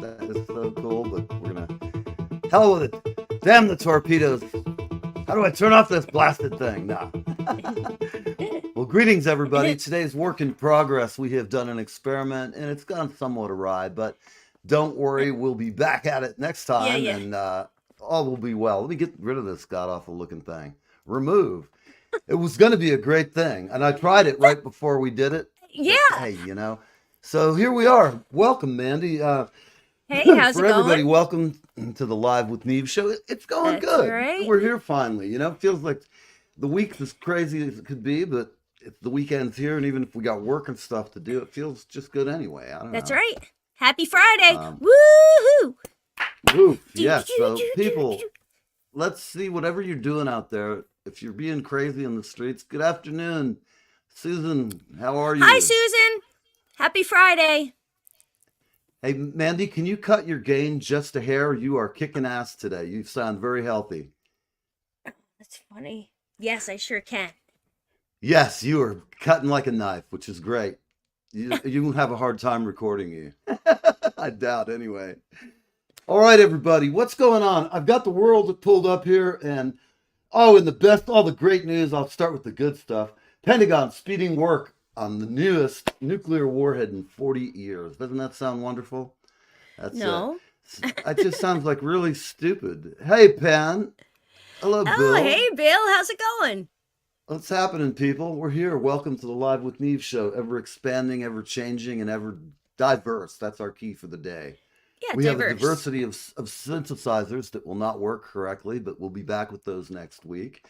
That is so cool, but we're gonna hell with it. Damn the torpedoes. How do I turn off this blasted thing? Nah. Well, greetings, everybody. Today's work in progress. We have done an experiment, and it's gone somewhat awry, but don't worry, we'll be back at it next time, and all will be well. Let me get rid of this god-awful looking thing. Remove. It was going to be a great thing, and I tried it right before we did it. Yeah. But, hey, so here we are. Welcome, Mandy. Hey, how's it For everybody, going? welcome to the Live with Neve show. It's going That's good. right. We're here finally. It feels like the week's as crazy as it could be, but the weekend's here, and even if we got work and stuff to do, it feels just good anyway. I don't That's know. right. Happy Friday. Um, Woohoo! Woof. Yes. So, people, let's see whatever you're doing out there. If you're being crazy in the streets, good afternoon. Susan, how are you? Hi, Susan. Happy Friday. Hey, Mandy, can you cut your gain just a hair? You are kicking ass today. You sound very healthy. That's funny. Yes, I sure can. Yes, you are cutting like a knife, which is great. You won't have a hard time recording you. I doubt, anyway. All right, everybody, what's going on? I've got the world pulled up here, and all the great news. I'll start with the good stuff. Pentagon speeding work on the newest nuclear warhead in 40 years. Doesn't that sound wonderful? That's No. It just sounds like really stupid. Hey, Pan. Hello, Oh, Bill. hey, Bill. How's it going? What's happening, people? We're here. Welcome to the Live with Neve show. Ever expanding, ever changing, and ever diverse. That's our key for the day. Yeah, We have a diverse. diversity of synthesizers that will not work correctly, but we'll be back with those next week.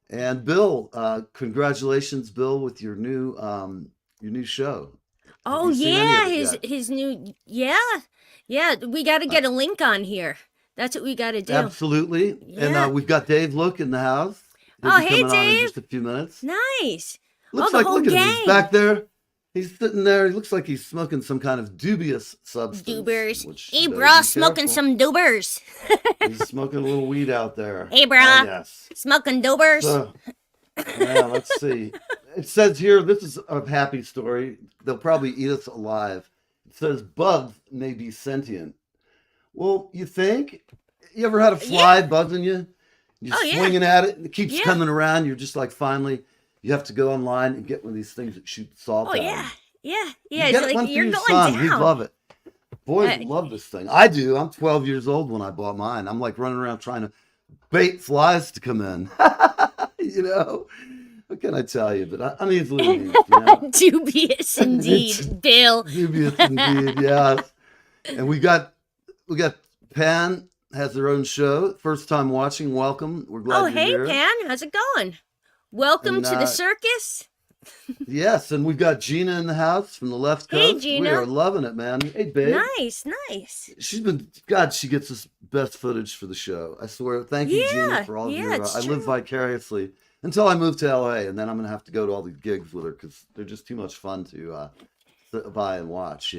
And Bill, congratulations, Bill, with your new show. Oh, you seen any yeah, of it his new, yeah, we got to get a link on here. That's what we got to do. Absolutely. Yeah. And we've got Dave Look in the house. He'll Oh, be hey, coming on in Dave. just a few minutes. Nice. Looks the like, whole look at him. He's gang. back there. He's sitting there. He looks like he's smoking some kind of dubious substance. Doobers. which, Hey, be brah, smoking careful. some doobers. He's smoking a little weed out there. Hey, brah. Oh, yes. Smoking doobers. So, yeah, let's see. It says here, this is a happy story. They'll probably eat us alive. It says bugs may be sentient. Well, you think? You ever had a fly buzzing you? You're Oh, yeah. swinging at it, and it keeps Yeah. coming around. You're just like, finally, you have to go online and get one of these things that shoot salt Oh, out. yeah. Yeah. You Yeah. get It's one like for you're your going son. down. He'd love it. Boys Uh, love this thing. I do. I'm 12 years old when I bought mine. I'm like running around trying to bait flies to come in. What can I tell you? But I'm easily amused, Dubious indeed, Bill. Dubious indeed, yes. And we got Pan has their own show. First time watching. Welcome. We're glad Oh, you're hey, here. Pan. How's it going? Welcome And, to the circus. Yes, and we've got Gina in the house from the left Hey, coast. We Gina. are loving it, man. Hey, babe. Nice, nice. She gets us best footage for the show. I swear. Thank you, Gina, Yeah, for all of yeah, your. it's I live true. vicariously until I move to LA, and then I'm gonna have to go to all these gigs with her because they're just too much fun to sit by and watch.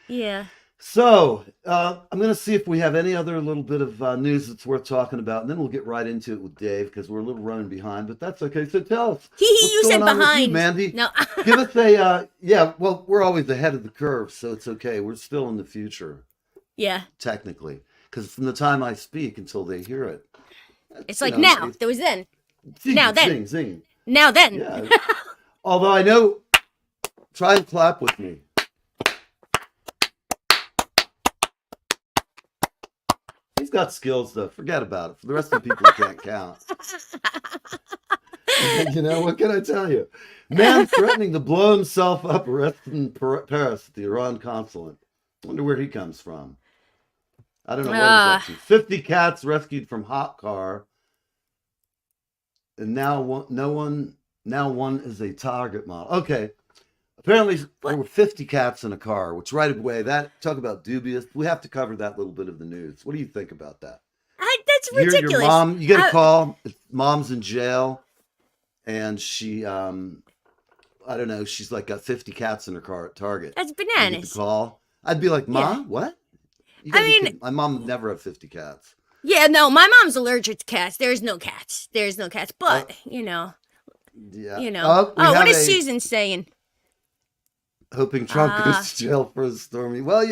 Yeah. So I'm gonna see if we have any other little bit of news that's worth talking about, and then we'll get right into it with Dave because we're a little running behind. But that's okay. So tell us. You said going on with you, behind. Mandy? No. Give us a yeah. Well, we're always ahead of the curve, so it's okay. We're still in the future. Yeah. Technically, because from the time I speak until they hear it, It's like now. There was then. zing, now then. zing, zing. Now then. Yeah. Although I know, try and clap with me. He's got skills though. Forget about it. For the rest of the people who can't count. What can I tell you? Man threatening to blow himself up arrested in Paris at the Iran consulate. Wonder where he comes from. I don't know what he's up to. 50 cats rescued from hot car. And now one is a target model. Okay. Apparently there were 50 cats in a car, which right away, talk about dubious. We have to cover that little bit of the news. What do you think about that? That's You hear ridiculous. your mom, you get a call, mom's in jail, and she, I don't know, she's like got 50 cats in her car at Target. That's You get the bananas. call. I'd be like, Ma, what? You gotta be kidding. My mom would never have 50 cats. Yeah, no, my mom's allergic to cats. There's no cats. But, Yeah. what is Susan saying? Hoping Trump goes to jail for his stormy. Well,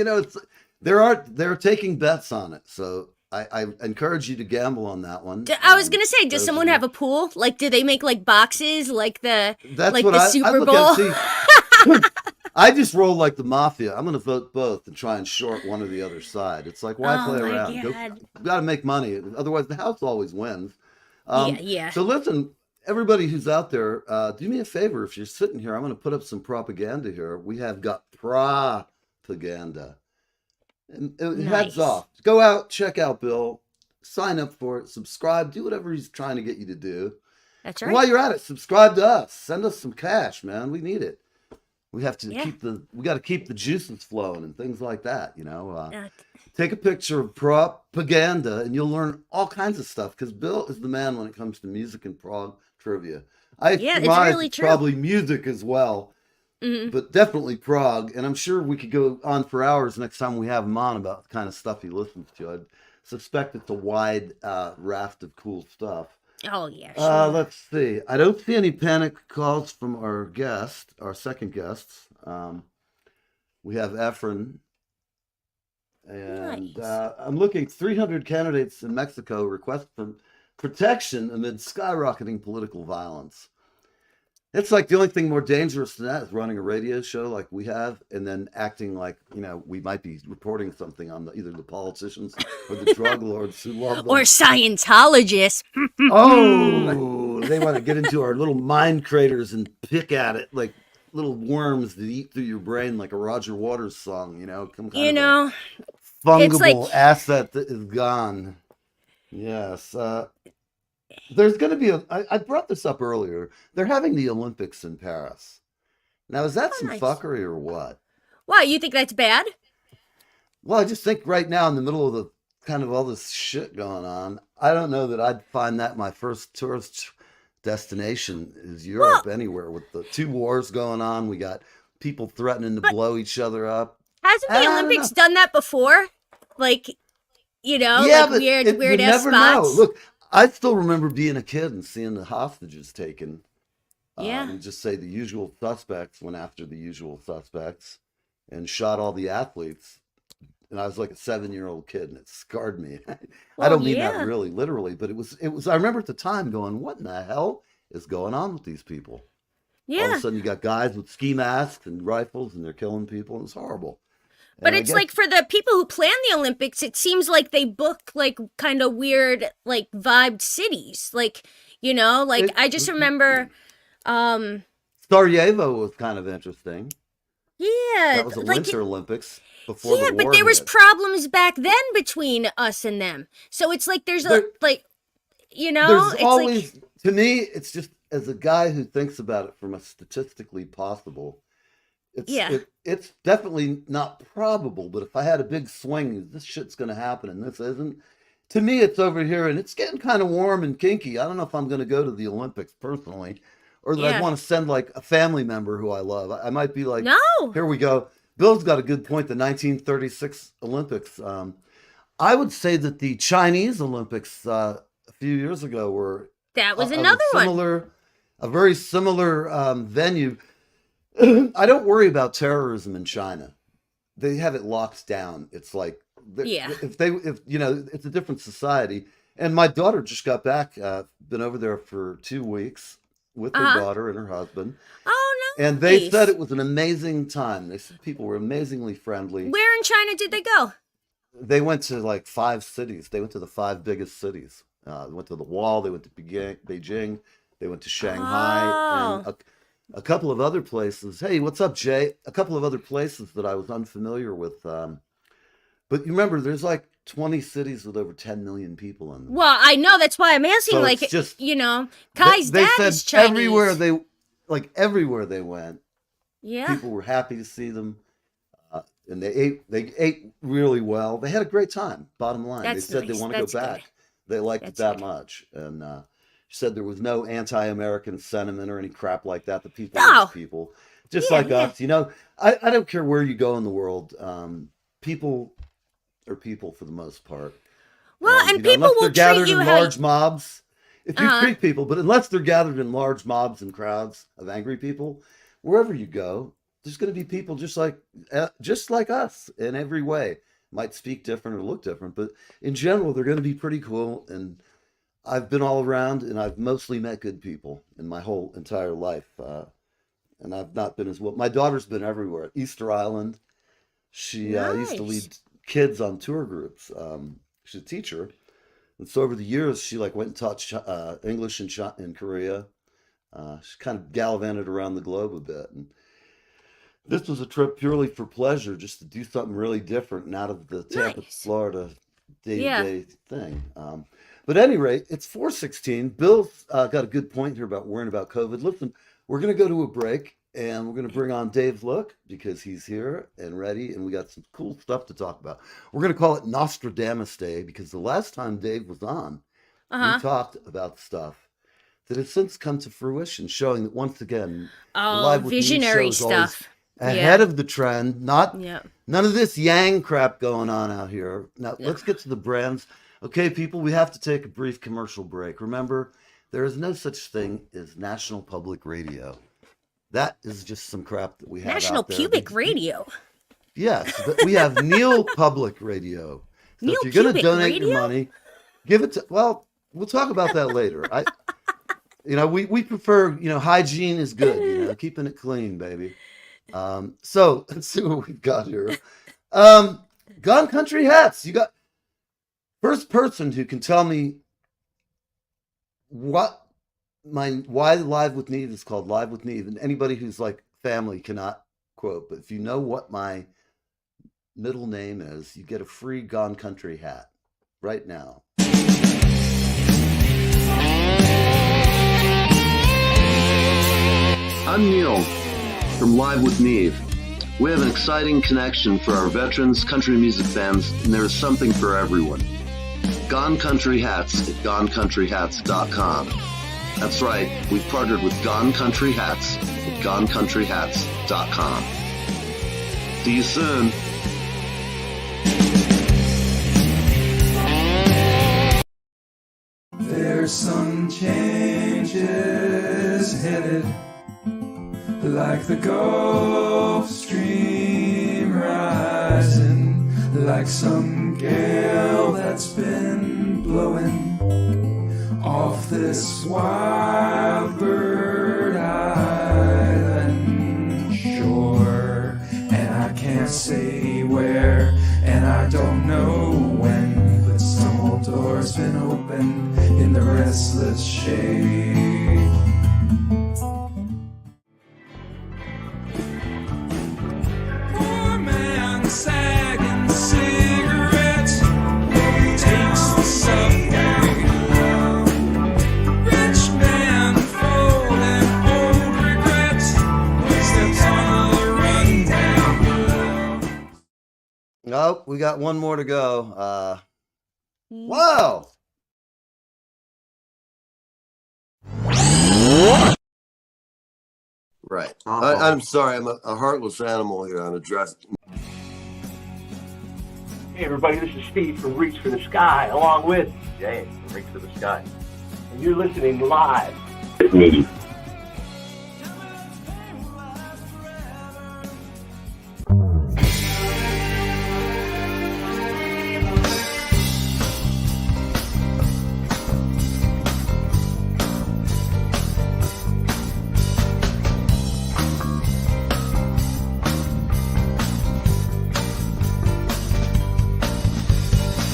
they're taking bets on it, so I encourage you to gamble on that one. I was gonna say, does those someone of have you- a pool? Like, do they make like boxes like the That's what I Super look Bowl? at. See, I just roll like the mafia. I'm going to vote both and try and short one or the other side. It's like, why Oh play my around? God. Got to make money. Otherwise, the house always wins. Yeah, yeah. So listen, everybody who's out there, do me a favor. If you're sitting here, I'm going to put up some propaganda here. We have got propaganda. And heads Nice. off. Go out, check out Bill, sign up for it, subscribe, do whatever he's trying to get you to do. That's And right. while you're at it, subscribe to us. Send us some cash, man. We need it. We have to Yeah. we got to keep the juices flowing and things like that, Uh, Take a picture of propaganda and you'll learn all kinds of stuff because Bill is the man when it comes to music and prog trivia. Yeah, it's surmise really true. probably music as well, mhm. but definitely prog. And I'm sure we could go on for hours next time we have him on about the kind of stuff he listens to. I suspect it's a wide raft of cool stuff. Oh yeah, sure. Let's see. I don't see any panic calls from our second guests. We have Efren, and Nice. I'm looking 300 candidates in Mexico request for protection amid skyrocketing political violence. It's like the only thing more dangerous than that is running a radio show like we have and then acting like, we might be reporting something on either the politicians or the drug lords who love them. Or Scientologists. Oh, they want to get into our little mind craters and pick at it like little worms that eat through your brain like a Roger Waters song, Some kind You of know, a fungible like- asset that is gone. Yes. There's going to be I brought this up earlier. They're having the Olympics in Paris. Now, is that some nice. fuckery or what? Why, you think that's bad? Well, I just think right now in the middle of the kind of all this shit going on, I don't know that I'd find that my first tourist destination is Europe anywhere with the two wars going on. We got people threatening to blow each other up. Hasn't I the don't Olympics know. done that before? Like, Yeah, like but weird you ass never know. spots. Look, I still remember being a kid and seeing the hostages taken. Yeah. And just say the usual suspects went after the usual suspects and shot all the athletes. And I was like a 7-year-old kid, and it scarred me. I Well, don't mean yeah. that really literally, but it was. I remember at the time going, "What in the hell is going on with these people?" All of Yeah. a sudden, you got guys with ski masks and rifles, and they're killing people. And it's horrible. But And I it's guess- like for the people who plan the Olympics, it seems like they book like kind of weird, like vibed cities. Like, It- I just remember, Sarajevo was kind of interesting. yeah, That was a like Winter Olympics before yeah, the but war there was hit. problems back then between us and them. So it's like there's There- like, There's it's always, like to me, it's just as a guy who thinks about it from a statistically possible. Yeah. It's definitely not probable, but if I had a big swing, this shit's going to happen and this isn't. To me, it's over here and it's getting kind of warm and kinky. I don't know if I'm going to go to the Olympics personally, or that Yeah. I'd want to send like a family member who I love. I might be like, no. here we go. Bill's got a good point. The 1936 Olympics. I would say that the Chinese Olympics a few years ago were That was of another one. a very similar venue. I don't worry about terrorism in China. They have it locked down. It's like, Yeah. if it's a different society. And my daughter just got back. Been over there for 2 weeks with her Uh-huh. daughter and her husband. Oh no. And they said it was an amazing time. They said people were amazingly friendly. Where in China did they go? They went to like 5 cities. They went to the 5 biggest cities. They went to the Wall. They went to Beijing. They went to Shanghai and a couple of other places. Hey, what's up, Jay? A couple of other places that I was unfamiliar with. But you remember, there's like 20 cities with over 10 million people in them. Well, I know that's why I'm asking. So like, it's just- Kai's they dad said is Chinese. everywhere they went, Yeah. people were happy to see them, and they ate really well. They had a great time. Bottom line, That's they said nice. they want to That's go good. back. They liked That's it that good. much, and she said there was no anti-American sentiment or any crap like that. The people, No. are people, just Yeah, like yeah. us. I don't care where you go in the world. People are people for the most part. Well, and people unless will they're gathered treat you in how large mobs. If you Uh-huh. treat people, but unless they're gathered in large mobs and crowds of angry people, wherever you go, there's going to be people just like us in every way. might speak different or look different, but in general, they're going to be pretty cool. And I've been all around, and I've mostly met good people in my whole entire life. And I've not been as well. My daughter's been everywhere. Easter Island. She used to Nice. lead kids on tour groups. She's a teacher, and so over the years, she like went and taught English in Korea. She kind of gallivanted around the globe a bit, and this was a trip purely for pleasure, just to do something really different and out of the Tampa, Nice. Florida Yeah. day-to-day thing. But at any rate, it's 4:16. Bill's got a good point here about worrying about COVID. Listen, we're going to go to a break, and we're going to bring on Dave Look because he's here and ready, and we got some cool stuff to talk about. We're going to call it Nostradamus Day because the last time Dave was on, we Uh-huh. talked about stuff that has since come to fruition, showing that once again, the Oh, Live with Me show visionary is always stuff. ahead of the trend. Yeah. None of this Yang crap going on out here. Now let's get to the brands. Okay, people, we have to take a brief commercial break. Remember, there is no such thing as National Public Radio. That is just some crap that we have National out there. Pubic Radio. Yes, but we have Neil Public Radio. So Neil if you're going to Pubic donate Radio? your money, give it to. Well, we'll talk about that later. We prefer. Hygiene is good. Keeping it clean, baby. So let's see what we've got here. Gone Country hats. You got first person who can tell me why Live with Neve is called Live with Neve, and anybody who's like family cannot quote, but if you know what my middle name is, you get a free Gone Country hat right now. I'm Neil from Live with Neve. We have an exciting connection for our veterans, country music fans, and there is something for everyone. Gone Country hats at GoneCountryHats.com. That's right, we've partnered with Gone Country Hats at GoneCountryHats.com. See you soon. There's some changes headed, like the Gulf Stream rising, like some gale that's been blowing off this wild bird island shore. And I can't say where, and I don't know when, but some old door's been opened in the restless shade. Poor man sagging cigarettes takes the subway home. Rich man folding old regrets steps on the rundown. Oh, we got one more to go. Wow. Right. I'm sorry. I'm a heartless animal here. I'm addressed. Hey everybody, this is Steve from Reach for the Sky, along with Jay from Reach for the Sky. And you're listening live with me.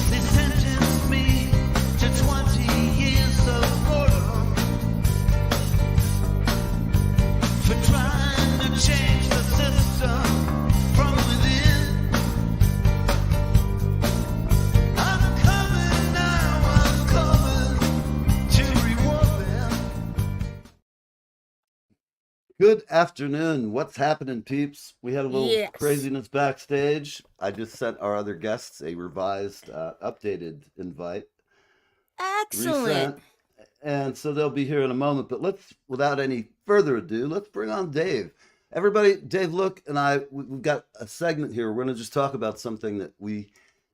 They sentenced me to 20 years of boredom for trying to change the system from within. I'm coming now, I'm coming to reward them. Good afternoon. What's happening, peeps? We had a little Yes. craziness backstage. I just sent our other guests a revised, updated invite. Excellent. Resent. And so they'll be here in a moment. But without any further ado, let's bring on Dave. Everybody, Dave Look and we've got a segment here. We're going to just talk about something that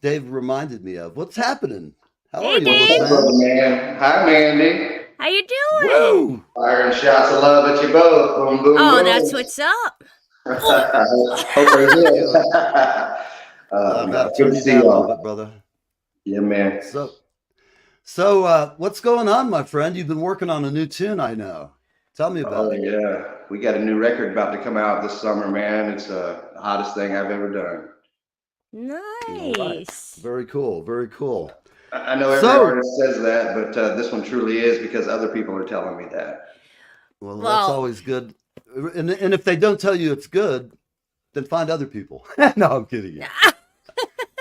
Dave reminded me of. What's happening? How Hey, are you, Dave. old man? Man. Hi, Mandy. How you doing? Woo! Firing shots of love at you both. Boom, boom, Oh, boom. that's what's up. Hope they're good. I've got to Good turn to you see down a little y'all. bit, brother. Yeah, man. So, what's going on, my friend? You've been working on a new tune, I know. Tell me about Oh it. yeah, we got a new record about to come out this summer, man. It's the hottest thing I've ever done. All right. Nice. Very cool. Very cool. I know every So, artist says that, but this one truly is because other people are telling me that. well, that's Well, always good. And if they don't tell you it's good, then find other people. No, I'm kidding you.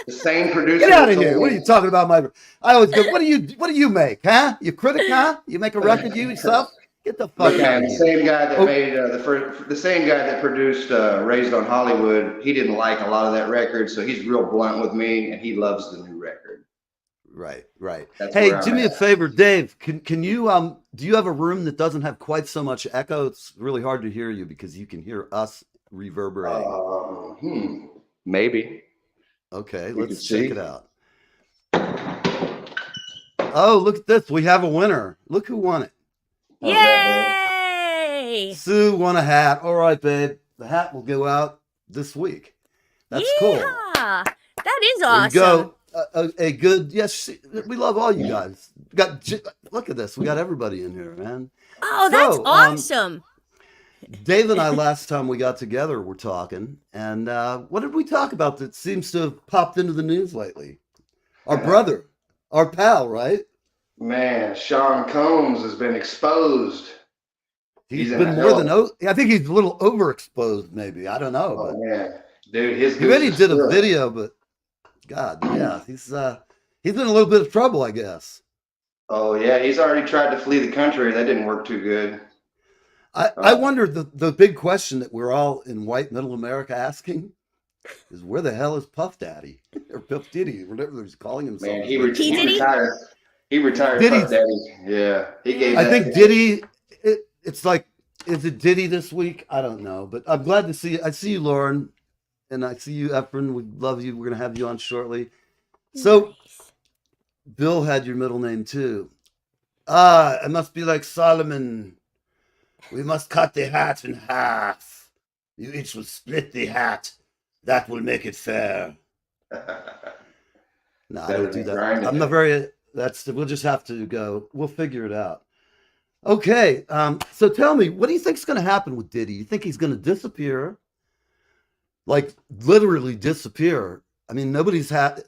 The same Get producer out that of told here. What are me. you talking about? I always go, what do you make, huh? You critic, huh? You make a record you yourself? Get the fuck Look, out man, of the here. same guy that Oh, made the same guy that produced Raised on Hollywood. He didn't like a lot of that record, so he's real blunt with me, and he loves the new record. right, right. That's Hey, where do I'm me a at. favor, Dave. Can you do you have a room that doesn't have quite so much echo? It's really hard to hear you because you can hear us reverberating. Maybe Okay, we could let's check it see. out. Oh, look at this. We have a winner. Look who won it. How's that, bud? yay! Sue won a hat. All right, babe. The hat will go out this week. That's cool. Yeehaw! That is There you awesome. go. A good, yes, we love all you guys. Look at this. We got everybody in here, man. Oh, that's So, awesome. Dave and I, last time we got together, were talking. And what did we talk about that seems to have popped into the news lately? Our brother, our pal, right? Man, Sean Combs has been exposed. He's He's in a been more than, hell. I think he's a little overexposed, maybe. I don't know. Oh But man, dude, his he goose already is did a still. video, but God, yeah, he's in a little bit of trouble, I guess. Oh yeah, he's already tried to flee the country. That didn't work too good. I wonder the big question that we're all in white middle America asking is where the hell is Puff Daddy or Puff Diddy, whatever he's calling himself. Man, P. he Diddy? retired. He retired Diddy, Puff Daddy. Yeah, he gave I that think to him. Diddy. It's like, is it Diddy this week? I don't know, but I'm glad to see. I see you, Lauren, and I see you, Efren. We love you. We're gonna have you on shortly. So Nice. Bill had your middle name too. Ah, it must be like Solomon. We must cut the hat in half. You each will split the hat. That will make it fair. No, I Better don't do than that. grinding I'm not it. very. We'll just have to go. We'll figure it out. Okay. So tell me, what do you think's going to happen with Diddy? You think he's going to disappear? Like literally disappear? I mean, nobody's had.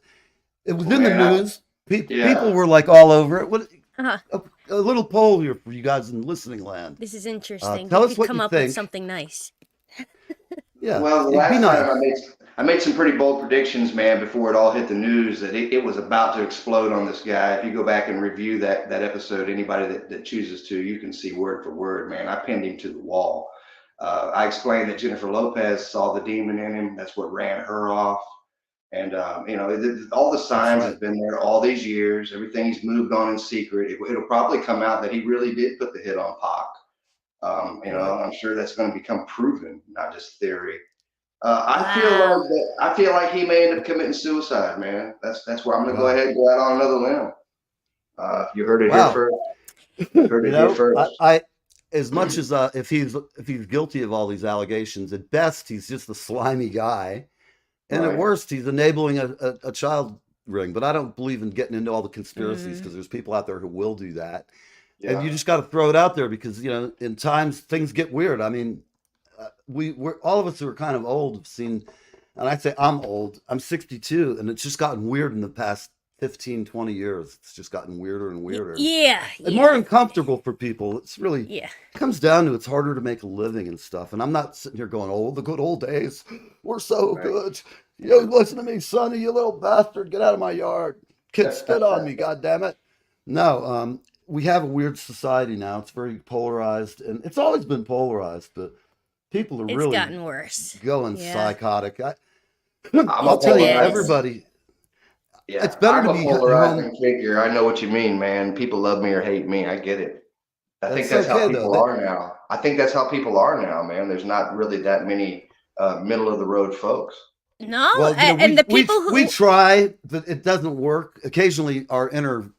It was in the Man, news. People yeah. were like all over it. What? Uh-huh. A little poll here for you guys in listening land. This is interesting. Tell You us could what come you up with think. something nice. Yeah, Well, the it'd be last nice. time I made some pretty bold predictions, man, before it all hit the news that it was about to explode on this guy. If you go back and review that episode, anybody that chooses to, you can see word for word, man. I pinned him to the wall. I explained that Jennifer Lopez saw the demon in him. That's what ran her off. And all the That's signs right. have been there all these years. Everything he's moved on in secret. It'll probably come out that he really did put the hit on Pac. Right. I'm sure that's going to become proven, not just theory. Wow. I feel like he may end up committing suicide, man. That's where I'm going to go Wow. ahead and go out on another limb. You heard it here Wow. first. You heard You it here know, first. I as much as if he's guilty of all these allegations, at best he's just a slimy guy, and at Right. worst he's enabling a child ring. But I don't believe in getting into all the conspiracies Mm. because there's people out there who will do that, and Yeah. you just got to throw it out there because in times things get weird. I mean, we're all of us who are kind of old have seen, and I'd say I'm old. I'm 62, and it's just gotten weird in the past 15, 20 years. It's just gotten weirder and weirder. Yeah. And Yeah. more uncomfortable for people. It's really Yeah. comes down to it's harder to make a living and stuff. And I'm not sitting here going, "Oh, the good old days were so Right. good." Listen to me, Sonny, you little bastard, get out of my yard. Kid, spit on me, God damn it. No, we have a weird society now. It's very polarized, and it's always been polarized, but people are It's really gotten worse. going Yeah. psychotic. I'm I'll a tell you, It is. everybody, Yeah, it's better I'm to a be polarizing home. figure. I know what you mean, man. People love me or hate me. I get it. I think That's that's how okay, though. people are now. I think that's how people are now, man. There's not really that many middle of the road folks. No, Well, and the people we who try, but it doesn't work. Occasionally, our inner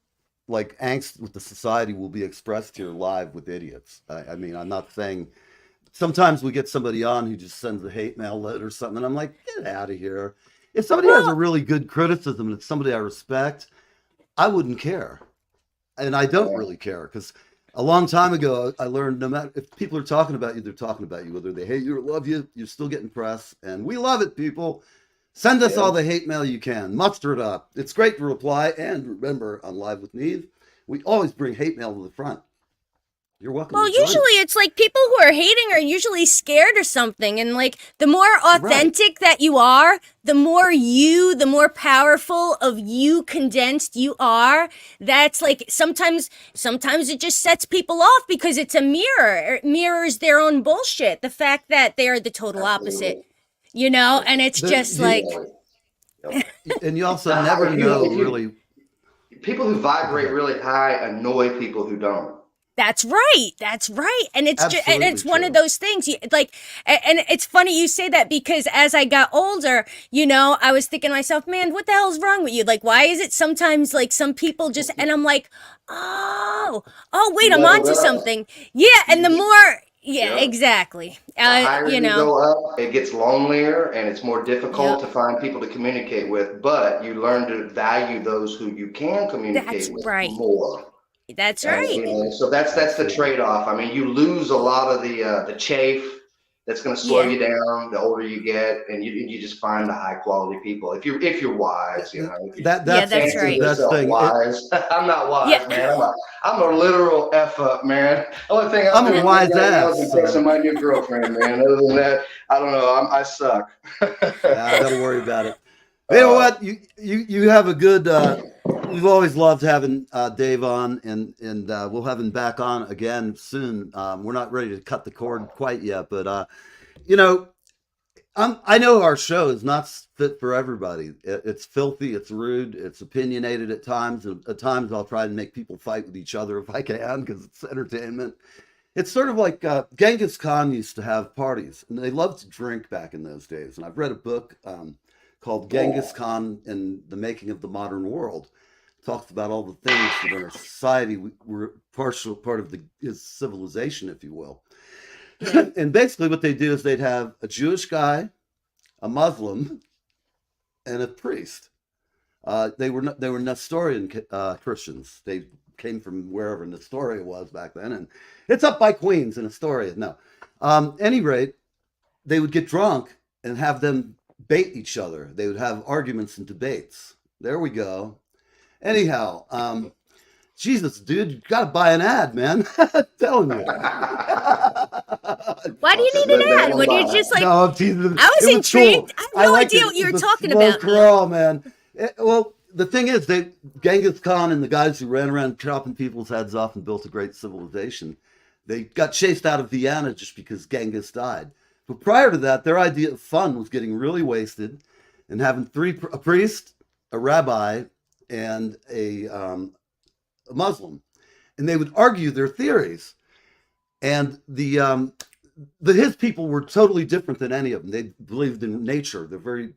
like angst with the society will be expressed here live with idiots. I mean, I'm not saying. Sometimes we get somebody on who just sends a hate mail letter or something, and I'm like, get out of here. If somebody has a Well, really good criticism and it's somebody I respect, I wouldn't care. And I don't really care because a long time ago, I learned no matter if people are talking about you, they're talking about you. Whether they hate you or love you, you're still getting press. And we love it, people. Send us Yeah. all the hate mail you can. Muster it up. It's great to reply. And remember, on Live with Neve, we always bring hate mail to the front. You're welcome well, to join us. usually it's like people who are hating are usually scared or something. And like the more authentic that you are, the more powerful of you condensed you are. That's like sometimes it just sets people off because it's a mirror. It mirrors their own bullshit. The fact that they are the total opposite, you know, and it's just like, And you also Now, never if you- know if you- really. People who vibrate really high annoy people who don't. that's right. That's right. And it's just, and it's Absolutely one of true. those things like, and it's funny you say that because as I got older, you know, I was thinking to myself, man, what the hell's wrong with you? Like, why is it sometimes like some people just, and I'm like, oh, wait, I'm Leveled onto up. something. Yeah. And the more, yeah, Yeah. exactly. The higher You you know, go up, it gets lonelier and it's more difficult Yep. to find people to communicate with, but you learn to value those who you can communicate That's with right. more. That's And, right. you know, so that's the trade-off. I mean, you lose a lot of the chafe that's going to slow Yeah. you down the older you get, and you just find the high quality people if you're wise, you know. If you That's that's fancy right. the best yourself thing. wise. I'm not wise, Yeah. man. I'm a literal F up, man. Only thing I'm I'm a doing wise right now ass, is so. texting my new girlfriend, man. Other than that, I don't know. I suck. Don't worry about it. You know what? You have a good. We've always loved having Dave on, and we'll have him back on again soon. We're not ready to cut the cord quite yet, but you know, I know our show is not fit for everybody. It's filthy, it's rude, it's opinionated at times, and at times I'll try to make people fight with each other if I can because it's entertainment. It's sort of like Genghis Khan used to have parties, and they loved to drink back in those days. And I've read a book called Genghis Khan and the Making of the Modern World. It talks about all the things that in our society were partial part of his civilization, if you will. And basically, what they do is they'd have a Jewish guy, a Muslim, and a priest. They were Nestorian Christians. They came from wherever Nestoria was back then, and it's up by Queens in Astoria. No, any rate, they would get drunk and have them bait each other. They would have arguments and debates. There we go. Anyhow, Jesus, dude, you gotta buy an ad, man. I'm telling you. Why do you need an ad? What do you just like? No, I'm teasing. I was It intrigued. cool. I have no liked idea it. what you were The talking slow about. crawl, man. Well, the thing is, Genghis Khan and the guys who ran around chopping people's heads off and built a great civilization, they got chased out of Vienna just because Genghis died. But prior to that, their idea of fun was getting really wasted and having a priest, a rabbi, and a Muslim, and they would argue their theories. And his people were totally different than any of them. They believed in nature. They're very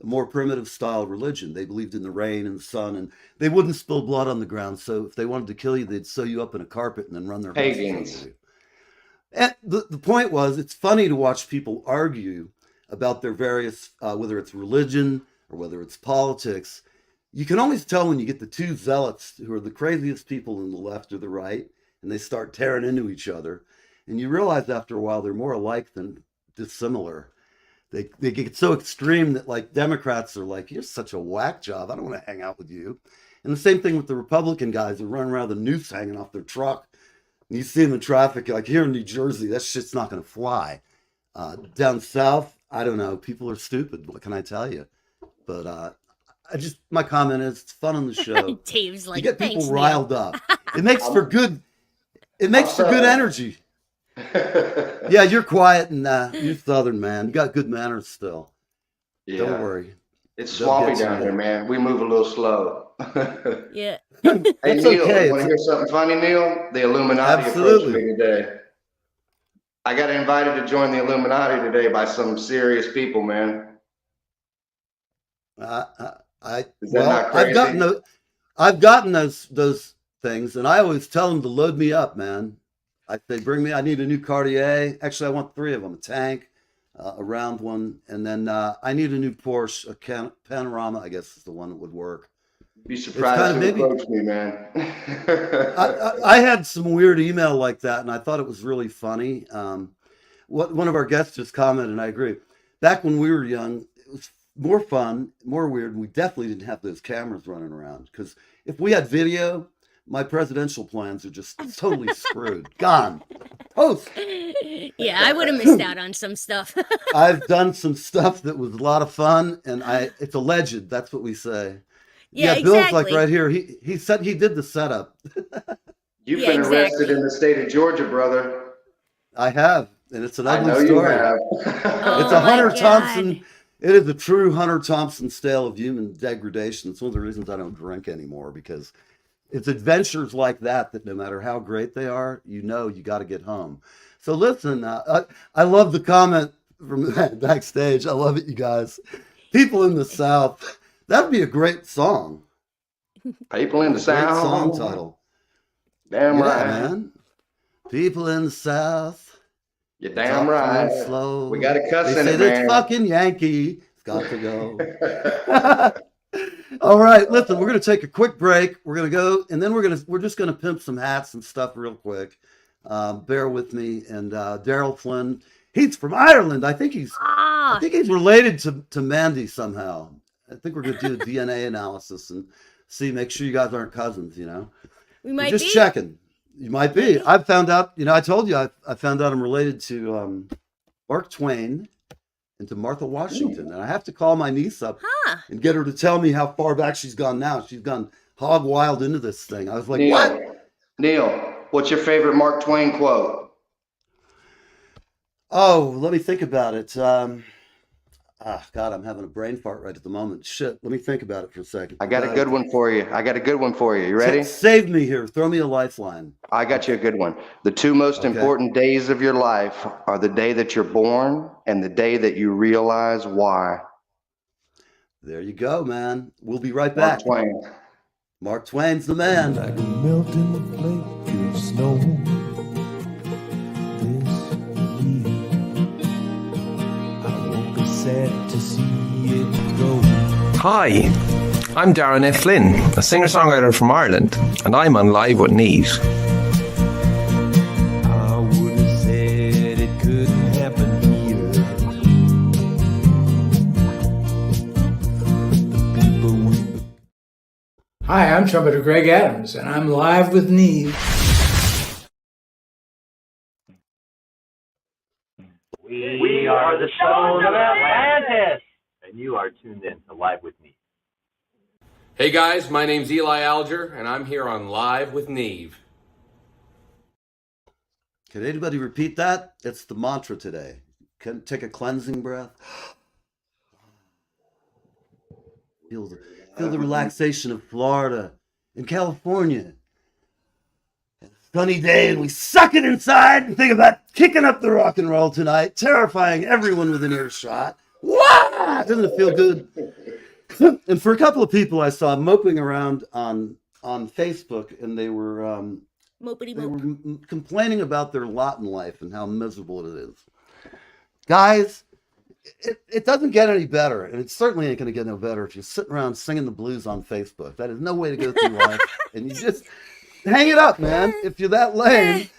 more primitive style religion. They believed in the rain and the sun, and they wouldn't spill blood on the ground. So if they wanted to kill you, they'd sew you up in a carpet and then run their horses Pagans. over you. And the point was, it's funny to watch people argue about their various, whether it's religion or whether it's politics. You can always tell when you get the two zealots who are the craziest people in the left or the right, and they start tearing into each other. And you realize after a while they're more alike than dissimilar. They get so extreme that like Democrats are like, you're such a whack job. I don't want to hang out with you. And the same thing with the Republican guys who run around with a noose hanging off their truck. And you see them in traffic, like here in New Jersey, that shit's not going to fly. Down south, I don't know. People are stupid. What can I tell you? But my comment is it's fun on the show. Dave's like, You get people thanks, Neil. riled up. It makes for good energy. Yeah, you're quiet and you're Southern, man. You got good manners still. Yeah. Don't worry. It's They'll swampy get you down there. here, man. We move a little slow. Yeah. Hey, That's Neil, okay. you want to hear something funny, Neil? The Illuminati Absolutely. approached me today. I got invited to join the Illuminati today by some serious people, man. Is that not crazy? I've gotten those things, and I always tell them to load me up, man. I need a new Cartier. Actually, I want 3 of them: a tank, a round one, and then I need a new Porsche, Panorama. I guess is the one that would work. Be It's surprised kind of who maybe. approached me, man. I had some weird email like that, and I thought it was really funny. One of our guests just commented, and I agree. Back when we were young, it was more fun, more weird. And we definitely didn't have those cameras running around because if we had video, my presidential plans are just totally screwed. Gone. Toast. Yeah, I would have missed out on some stuff. I've done some stuff that was a lot of fun, and it's alleged. That's what we say. Yeah, Bill's like exactly. right here. He said he did the setup. You've Yeah, been arrested exactly. in the state of Georgia, brother. I have, and it's an I ugly know you story. have. It's Oh a my Hunter God. Thompson. It is a true Hunter Thompson tale of human degradation. It's one of the reasons I don't drink anymore because it's adventures like that no matter how great they are, you got to get home. So listen, I love the comment from backstage. I love it, you guys. People in the South. That'd be a great song. People in the Great song South. title. Damn Yeah, right. man. People in the South. You're damn Talk right. slow. We got a cuss They in say it, this man. fucking Yankee. It's got to go. All right, listen, we're gonna take a quick break. We're gonna go, and then we're just gonna pimp some hats and stuff real quick. Bear with me. And Daryl Flynn, he's from Ireland. I think he's related to Mandy somehow. I think we're gonna do a DNA analysis and make sure you guys aren't cousins. We We're might just be. checking. You might be. I found out. I told you I found out I'm related to Mark Twain and to Martha Washington, and I have to call my niece up and get her to tell me how far back she's gone now. She's gone hog wild into this thing. I was like, what? Neil, what's your favorite Mark Twain quote? Oh, let me think about it. God, I'm having a brain fart right at the moment. Shit, let me think about it for a second. I got a good one for you. You ready? Save me here. Throw me a lifeline. I got you a good one. The two most important days of your life are the day that you're born and the day that you realize why. There you go, man. We'll be right Mark back. Twain. Mark Twain's the man. Like a melting flake of snow this year. I won't be sad to see it go. Hi, I'm Darren F. Flynn, a singer-songwriter from Ireland, and I'm on Live with Neve. I would have said it couldn't happen here. The people we Hi, I'm trumpeter Greg Adams, and I'm live with Neve. We are the Stones of Atlantis, and you are tuned in to Live with Me. Hey guys, my name's Eli Alger, and I'm here on Live with Neve. Can anybody repeat that? It's the mantra today. Can take a cleansing breath. Feel the relaxation of Florida and California. Sunny day, and we suck it inside and think about kicking up the rock and roll tonight, terrifying everyone within earshot. Wow! Doesn't it feel good? And for a couple of people I saw moping around on Facebook, and they were Mopity they mope. were complaining about their lot in life and how miserable it is. Guys, it doesn't get any better, and it certainly ain't going to get no better if you're sitting around singing the blues on Facebook. That is no way to go through life, and you just hang it up, man. If you're that lame,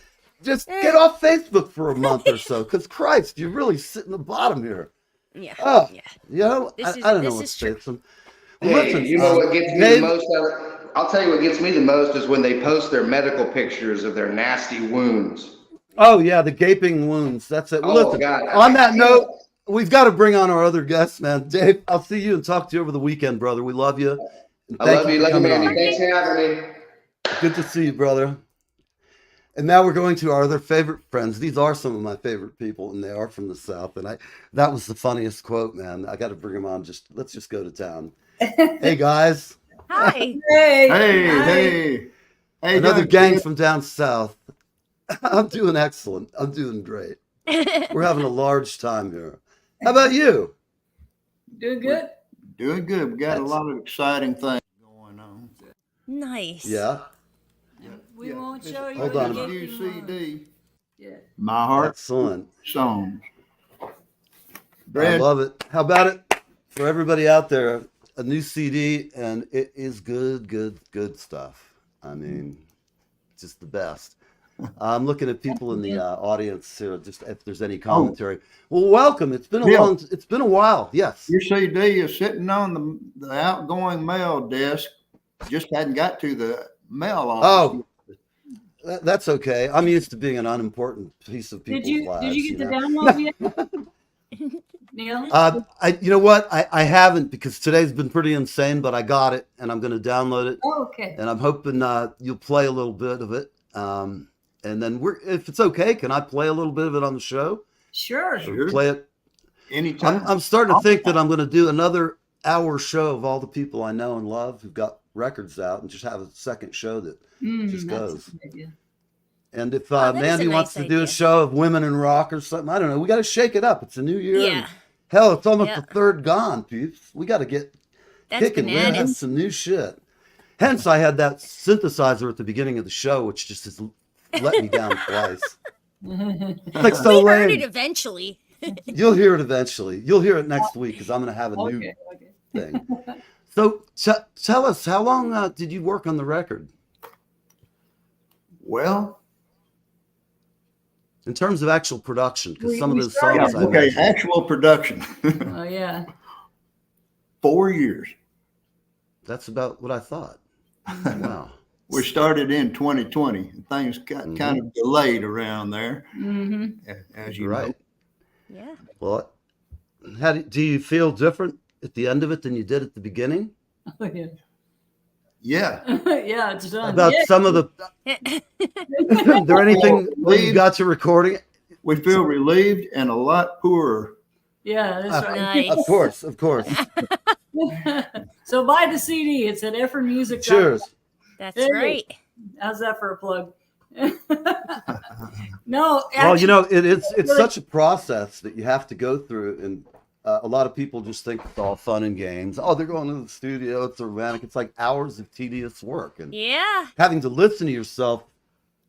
just get off Facebook for a month or so, because Christ, you're really sitting the bottom here. Yeah. Oh, yeah. I don't know This what's is true. fixing. Hey, Listen, you know what gets me Dave- the most? I'll tell you what gets me the most is when they post their medical pictures of their nasty wounds. Oh yeah, the gaping wounds. That's it. Well, Oh, listen, God. on that note, we've got to bring on our other guests, man. Dave, I'll see you and talk to you over the weekend, brother. We love you. And I thank love you, for coming Mandy. on. Thanks for having me. Good to see you, brother. And now we're going to our other favorite friends. These are some of my favorite people, and they are from the South. And that was the funniest quote, man. I got to bring them on. Let's just go to town. Hey, guys. Hi. Hey. Another gang from down south. I'm doing excellent. I'm doing great. We're having a large time here. How about you? Doing good. Doing good. We got a lot of exciting things going on. Nice. Yeah. We won't show you. Hold on. CD. Yeah. My Heart Excellent. Songs. Brad, love it. How about it for everybody out there? A new CD, and it is good stuff. I mean, just the best. I'm looking at people in the audience here, just if there's any commentary. Well, welcome. It's been it's been a while. Yes. your CD is sitting on the outgoing mail desk. Just hadn't got to the mail office. Oh, that's okay. I'm used to being an unimportant piece of people's lives. Did you get the download yet? Neil? You know what? I haven't, because today's been pretty insane, but I got it and I'm going to download it. Oh, okay. And I'm hoping you'll play a little bit of it. And then if it's okay, can I play a little bit of it on the show? Sure. Play it Anytime. I'm starting to think that I'm going to do another hour show of all the people I know and love who've got records out, and just have a second show that just goes. And if Mandy wants to do a show of women in rock or something, I don't know. We got to shake it up. It's a new year. Yeah. Hell, it's almost the third gone, peeps. We got to get kicking. We bananas. have some new shit. Hence, I had that synthesizer at the beginning of the show, which just has let me down twice. It's like so We heard lame. it eventually. You'll hear it eventually. You'll hear it next week, because I'm going to have a new thing. So tell us, how long did you work on the record? Well, in terms of actual production, because some of we those started- songs I okay, mentioned. actual production. Oh, yeah. 4 years. That's about what I thought. Wow. We started in 2020. Things got kind of delayed around there, as you Right. know. Yeah. Well, how do you feel different at the end of it than you did at the beginning? Oh, yeah. Yeah. Yeah, it's done. About Yeah. some of the, is there anything when you got to recording it? We feel relieved and a lot poorer. Yeah, that's right. Nice. Of course, of course. So buy the CD. It's at effortmusic. Cheers. That's Hey. right. How's that for a plug? No, Well, you know, it's really- such a process that you have to go through, and a lot of people just think it's all fun and games. Oh, they're going to the studio, it's romantic. It's like hours of tedious work, and Yeah. having to listen to yourself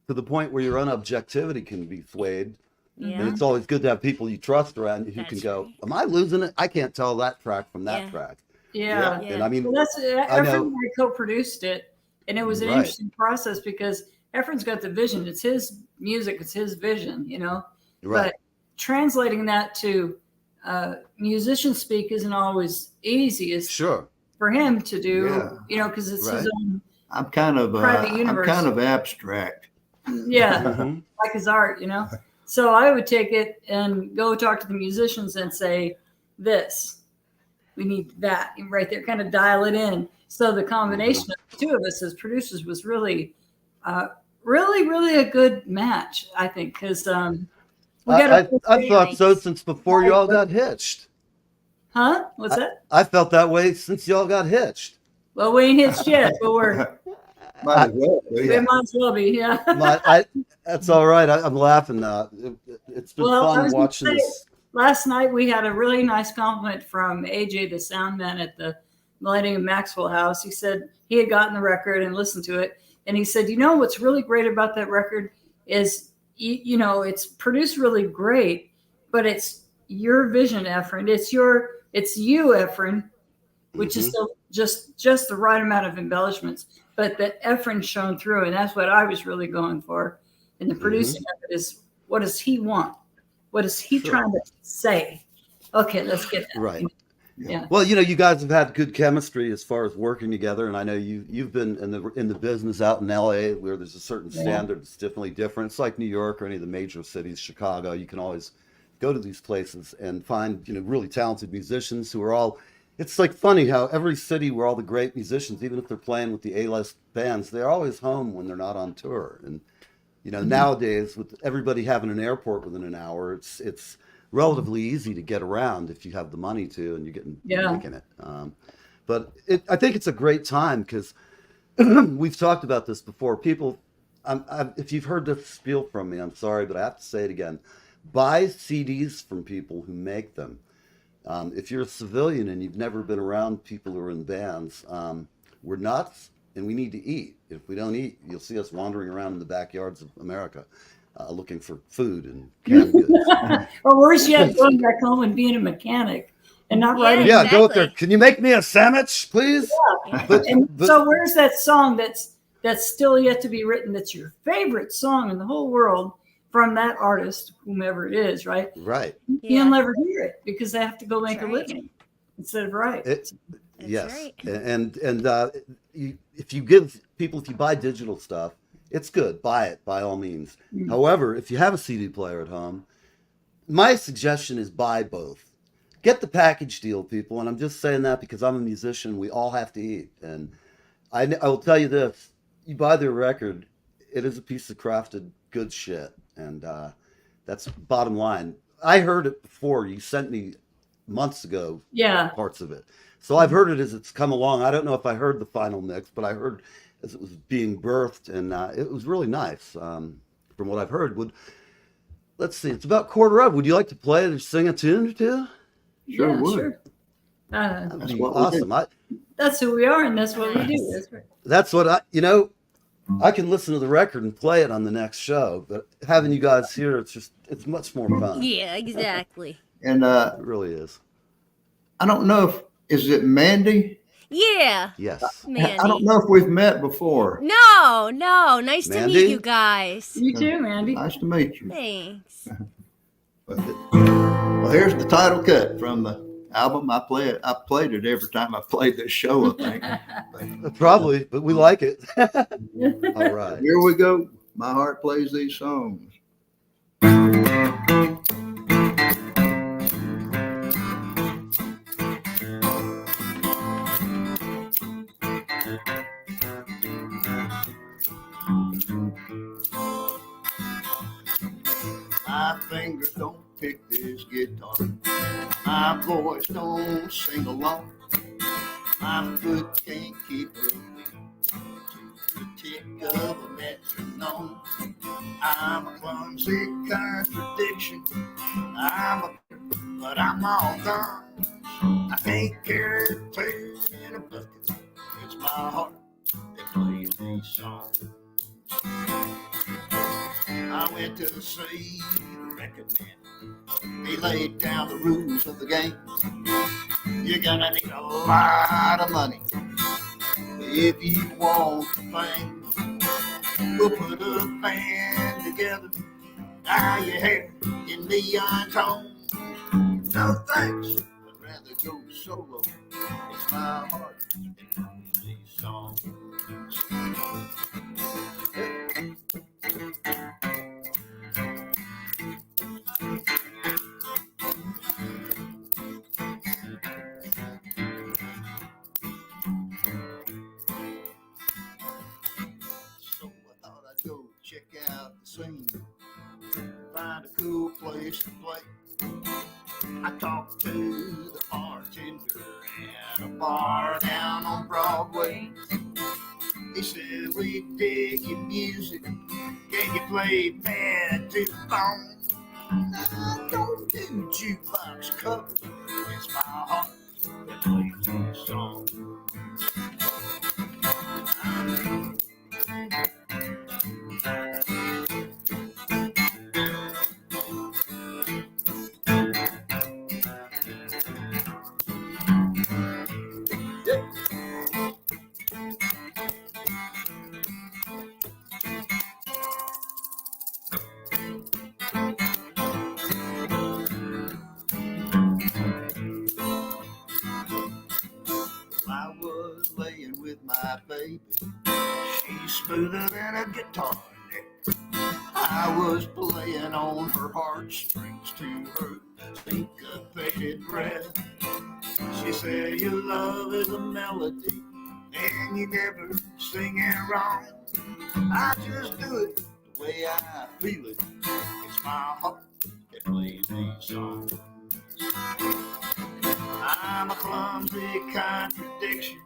to the point where your own objectivity can be swayed. Yeah. And it's always good to have people you trust around you who can That's go, right. "Am I losing it? I can't tell that track from that Yeah. track." Yeah. And I mean, Well, that's I know. Efren and I co-produced it, and it was an Right. interesting process because Efren's got the vision. It's his music. It's his vision, you know. right. But translating that to musician speak isn't always easiest Sure. for him to do, Yeah. you know, because it's his Right. own. I'm kind of Private universe. abstract. Yeah, Mhm. like his art, you know. So I would take it and go talk to the musicians and say, "This, we need that right there." Kind of dial it in. So the combination of the two of us as producers was really, really a good match, I think, because we got I thought so since before y'all got hitched. Huh? What's that? I felt that way since y'all got hitched. Well, we ain't hitched yet, but we're Might as well. we Yeah. might as well be. Yeah. That's all right. I'm laughing now. It's been Well, I fun was gonna watching say, this. last night we had a really nice compliment from AJ, the sound man at the Millennium Maxwell House. He said he had gotten the record and listened to it, and he said, "You know what's really great about that record is, you know, it's produced really great, but it's your vision, Efren. It's you, Efren, which is still just the right amount of embellishments, but that Efren shone through, and that's what I was really going for in the producing of it. Is what does he want? What is he trying to say? Okay, let's get that. Right. Yeah. Well, you know, you guys have had good chemistry as far as working together, and I know you've been in the business out in LA where there's a certain standard that's definitely different. It's like New York or any of the major cities, Chicago. You can always go to these places and find, you know, really talented musicians who are all. It's like funny how every city where all the great musicians, even if they're playing with the A-list bands, they're always home when they're not on tour. And you know, nowadays with everybody having an airport within an hour, it's relatively easy to get around if you have the money to, and you're making it. But I think it's a great time because we've talked about this before. People, if you've heard this spiel from me, I'm sorry, but I have to say it again. Buy CDs from people who make them. If you're a civilian and you've never been around people who are in bands, we're nuts and we need to eat. If we don't eat, you'll see us wandering around in the backyards of America. looking for food and canned goods. Or worse yet, going back home and being a mechanic and not writing. Yeah, go up there. Can you make me a sandwich, please? Yeah. But, so where's that song that's still yet to be written, that's your favorite song in the whole world from that artist, whomever it is, right? Right. You'll never hear it because they have to go make a living instead of write. Yes. right. And if you buy digital stuff, it's good. Buy it by all means. However, if you have a CD player at home, my suggestion is buy both. Get the package deal, people. And I'm just saying that because I'm a musician. We all have to eat. And I will tell you this. You buy their record, it is a piece of crafted good shit. And that's bottom line. I heard it before. You sent me months ago parts of it. So I've heard it as it's come along. I don't know if I heard the final mix, but I heard as it was being birthed, and it was really nice from what I've heard. Let's see, it's about quarter of. Would you like to play it or sing a tune or two? Sure would. Sure. That'd be awesome. That's who we are, and that's what we do. That's right. That's what I can listen to the record and play it on the next show, but having you guys here, it's much more fun. Yeah, exactly. And it really is. I don't know is it Mandy? Yeah. Yes. Mandy. I don't know if we've met before. No. Nice to Mandy? meet you guys. You too, Mandy. Nice to meet you. Thanks. Well, here's the title cut from the album. I played it every time I played this show, I think. Probably, but we like it. All right. Here we go. My heart plays these songs. My fingers don't pick this guitar. My voice don't sing along. My foot can't keep a beat to the tick of a metronome. I'm a clumsy contradiction. But I'm all gone. I can't carry a tune in a bucket. It's my heart that plays these songs. I went to see the record man. He laid down the rules of the game. You're gonna need a lot of money if you want to fame. We'll put a band together, dye your hair in neon tones. No thanks, I'd rather go solo. It's my heart that knows these songs. Go check out the scene, find a cool place to play. I talked to the bartender at a bar down on Broadway. He said, we dig your music, can you play bad to the bone? I don't do jukebox covers, it's my heart that plays these songs. I was laying with my baby. She's smoother than a guitar neck. I was playing on her heartstrings to her syncopated breath. She said, your love is a melody and you never sing it wrong. I just do it the way I feel it. It's my heart that plays these songs. I'm a clumsy contradiction.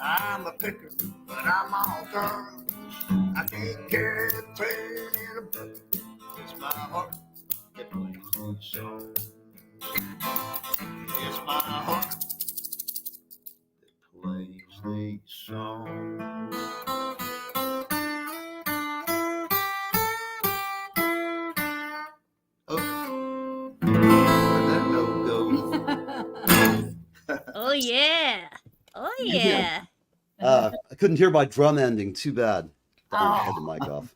I'm a picker, but I'm all done. I can't carry a tune in a bucket. It's my heart that plays these songs. It's my heart that plays these songs. I couldn't hear my drum ending. Too bad. I had the mic off.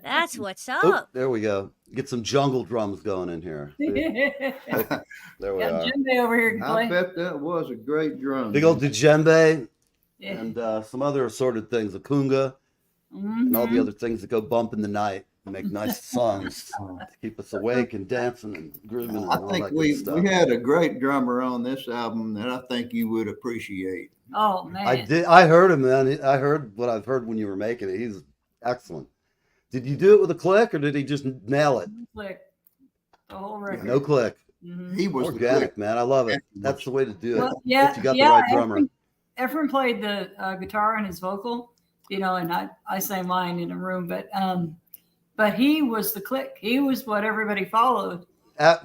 That's what's Oh, up. there we go. Get some jungle drums going in here. See? There we are. Djembe over here can play. I bet that was a great drum. Big old djembe Yeah. and some other assorted things, a kunga, and all the other things that go bump in the night and make nice songs to keep us awake and dancing and grooving and I all think that good we stuff. had a great drummer on this album that I think you would appreciate. Oh man. I heard him, man. I heard what I've heard when you were making it. He's excellent. Did you do it with a click or did he just nail it? Click. The whole record. No click. He was Organic, man. I love it. That's the way to do it. Well, yeah, if you got yeah, the right drummer. Efren played the guitar and his vocal, and I sang mine in a room, but he was the click. He was what everybody followed.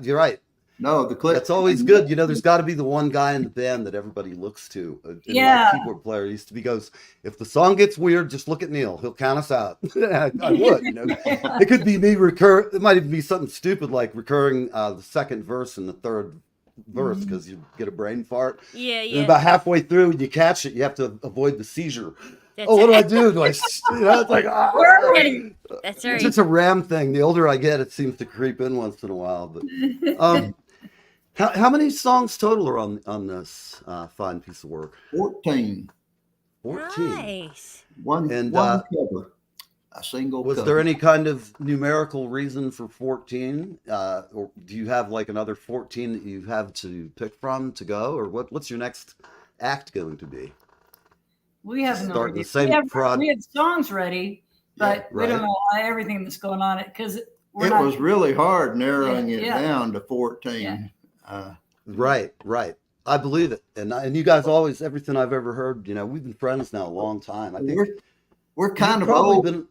You're right. No, the click. That's always good. There's got to be the one guy in the band that everybody looks to. And Yeah. my keyboard player used to be goes, if the song gets weird, just look at Neil. He'll count us out. I would. It could be me It might even be something stupid like recurring the second verse and the third verse because you get a brain fart. Yeah, And about halfway through, when you catch it, you have to avoid the seizure. That's What do I right. do? Do I? It's like That's right. It's just a RAM thing. The older I get, it seems to creep in once in a while. But how many songs total are on this fine piece of work? 14. 14. Nice. One cover. A single Was cover. there any kind of numerical reason for 14? Or do you have like another 14 that you have to pick from to go? Or what's your next act going to be? We have no Starting the idea. same We had songs ready, but we don't right. know everything that's going on because It was really hard narrowing it Yeah. down to 14. Right. I believe it. And you guys always, everything I've ever heard, we've been friends now a long time. I think We're kind of probably old.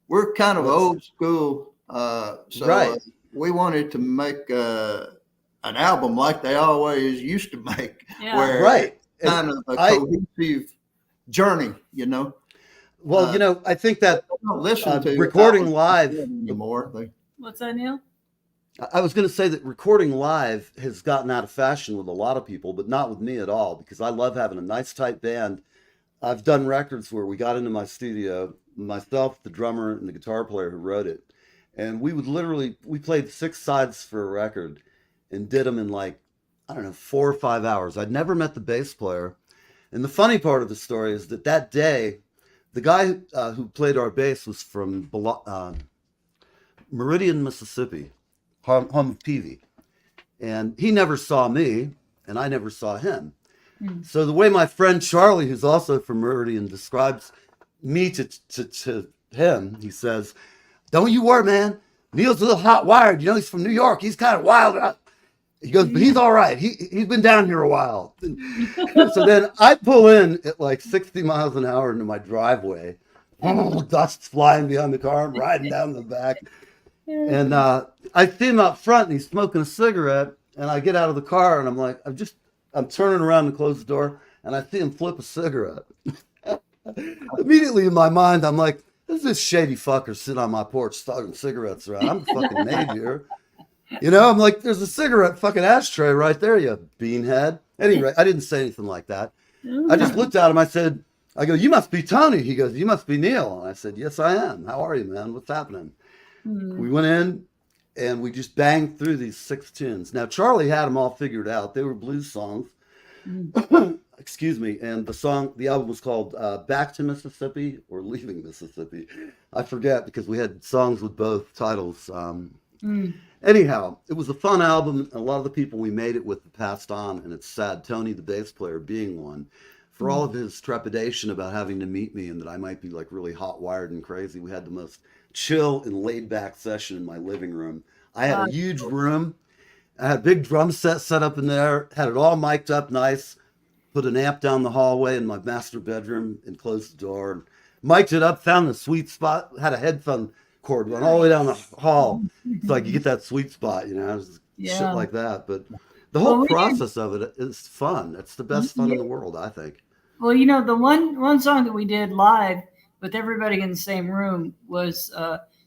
We're kind of old school. So Right. We wanted to make an album like they always used to make, Yeah. where Right. it's kind of a cohesive journey, Well, I think that don't listen to recording albums live anymore. What's that, Neil? I was going to say that recording live has gotten out of fashion with a lot of people, but not with me at all, because I love having a nice tight band. I've done records where we got into my studio, myself, the drummer, and the guitar player who wrote it. And we played 6 sides for a record and did them in 4 or 5 hours. I'd never met the bass player. And the funny part of the story is that day, the guy who played our bass was from Meridian, Mississippi, home of Peavy. And he never saw me, and I never saw him. So the way my friend Charlie, who's also from Meridian, describes me to him, he says, "Don't you worry, man. Neil's a little hot wired. He's from New York. He's kind of wild." He goes, "But he's all right. He's been down here a while." So then I pull in at 60 miles an hour into my driveway. Dust's flying behind the car. I'm riding down the back. And I see him out front, and he's smoking a cigarette. And I get out of the car, and I'm like, I'm turning around to close the door, and I see him flip a cigarette. Immediately in my mind, I'm like, this shady fucker sitting on my porch starting cigarettes around. I'm fucking made here. I'm like, there's a cigarette fucking ashtray right there, you beanhead. Anyway, I didn't say anything like that. I just looked at him. I go, "You must be Tony." He goes, "You must be Neil." And I said, "Yes, I am. How are you, man? What's happening?" We went in and we just banged through these 6 tunes. Now, Charlie had them all figured out. They were blues songs. Excuse me. And the album was called Back to Mississippi or Leaving Mississippi. I forget because we had songs with both titles. Anyhow, it was a fun album. A lot of the people we made it with passed on, and it's sad, Tony, the bass player, being one. For all of his trepidation about having to meet me and that I might be really hot wired and crazy, we had the most chill and laid back session in my living room. I had a huge room. I had a big drum set up in there, had it all mic'd up nice, put an amp down the hallway in my master bedroom and closed the door, and mic'd it up, found the sweet spot, had a headphone cord run all the way down the hall. It's like you get that sweet spot, shit like that. But the whole process of it is fun. It's the best fun in the world, I think. Well, the one song that we did live with everybody in the same room was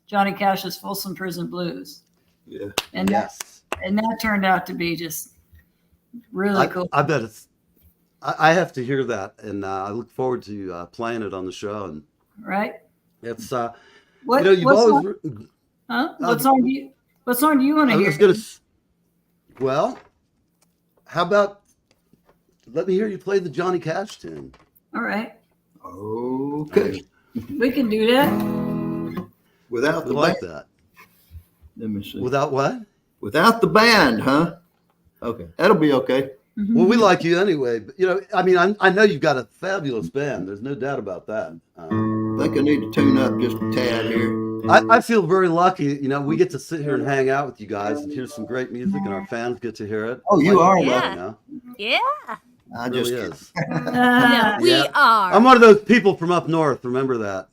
Johnny Cash's Folsom Prison Blues. Yeah. And that turned out to be just really cool. I bet it's I have to hear that, and I look forward to playing it on the show. And Right? it's What, you've what always. song, huh? What song do you want I to hear? was gonna. Well, how about let me hear you play the Johnny Cash tune? All right. Okay. We can do that. Without We the like band. that. Let me see. Without what? Without the band, huh? Okay. That'll be okay. Well, we like you anyway. But, I mean, I know you've got a fabulous band. There's no doubt about that. I think I need to tune up just a tad here. I feel very lucky. We get to sit here and hang out with you guys and hear some great music, and our fans get to hear it. Oh, you are Yeah. lucky. Yeah. I It just really is. We Yeah. are. I'm one of those people from up north. Remember that.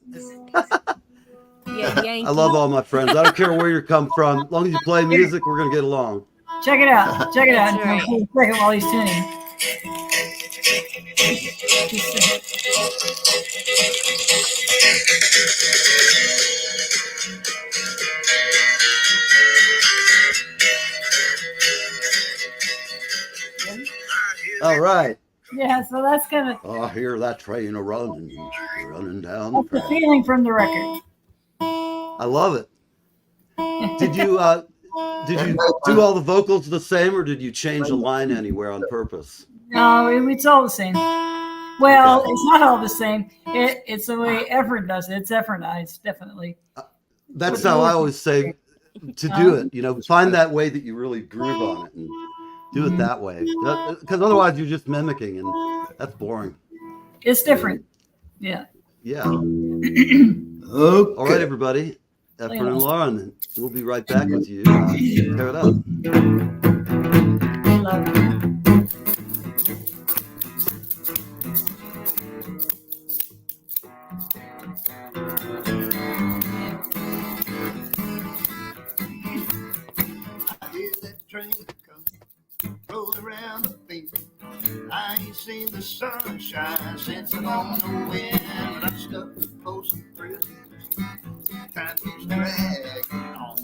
Yeah, Yankee. I love all my friends. I don't care where you come from. As long as you play music, we're gonna get along. Check it out. Check it out. That's right. We'll play it while he's tuning. All right. Yeah, so that's kind of Oh, I hear that train a running down the that's the track. feeling from the record. I love it. Did you do all the vocals the same, or did you change a line anywhere on purpose? No, it's all the same. Well, it's not all the same. It's the way Efren does it. It's Efrenized, definitely. That's how I always say to do it. Find that way that you really groove on it and do it that way. Because otherwise you're just mimicking, and that's boring. It's different. Yeah. Yeah. Okay. All right, everybody. Efren and Lauren, we'll be right back with you. Tear it up. Love it. I hear that train come, rolls around the bend. I ain't seen the sunshine since I'm on the wind, but I'm stuck close to prison. Time keeps dragging on.